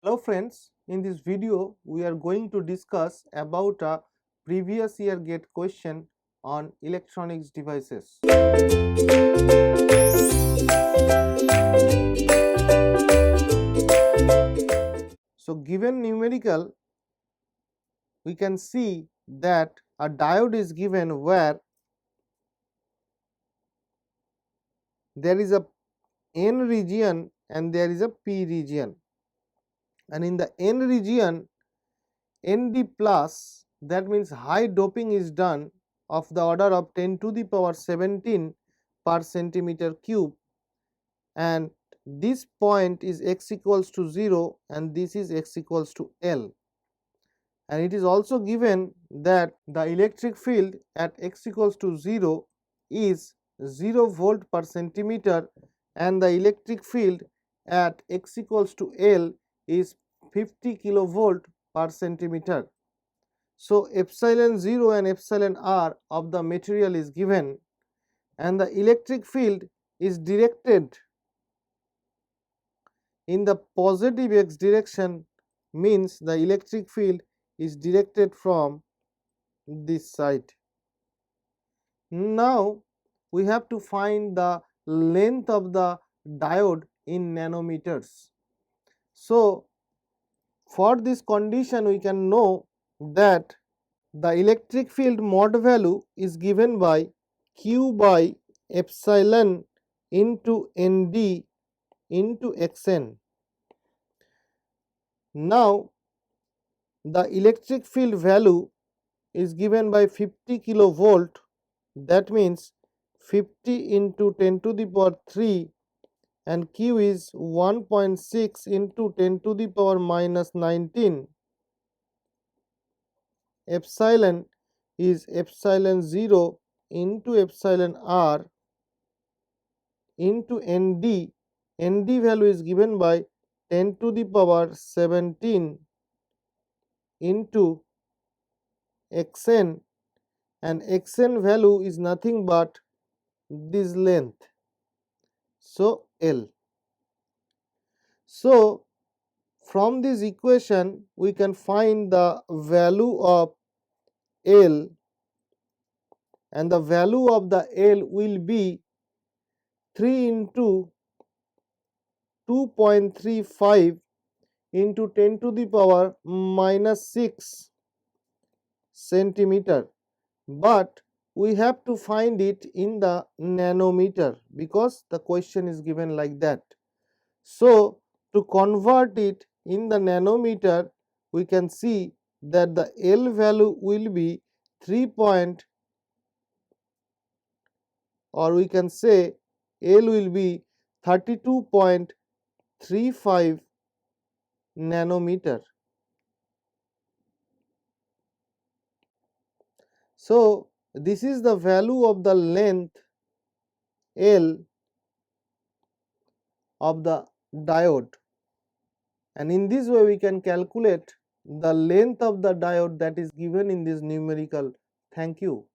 Hello friends, in this video we are going to discuss about a previous year GATE question on electronics devices. So given numerical, we can see that a diode is given where there is a N region and there is a P region, and in the N region ND plus, that means high doping is done of the order of 10 to the power 17 per centimeter cube, and this point is x equals to 0 and this is x equals to L. And it is also given that the electric field at x equals to 0 is 0 volt per centimeter and the electric field at x equals to L is 50 kilovolt per centimeter. So epsilon 0 and epsilon r of the material is given and the electric field is directed in the positive x direction, means the electric field is directed from this side. Now we have to find the length of the diode in nanometers. So for this condition we can know that the electric field mod value is given by Q by epsilon into ND into Xn. Now the electric field value is given by 50 kilovolt, that means 50 into 10 to the power 3, and Q is 1.6 into 10 to the power minus 19. Epsilon is epsilon 0 into epsilon r into ND. ND value is given by 10 to the power 17 into Xn, and Xn value is nothing but this length, so L. So from this equation we can find the value of L, and the value of the L will be 3 into 2.35 into 10 to the power minus 6 centimeter, but we have to find it in the nanometer because the question is given like that. So to convert it in the nanometer, we can see that the L value will be 3 or we can say L will be 32.35 nanometer. So this is the value of the length L of the diode, and in this way we can calculate the length of the diode that is given in this numerical. Thank you.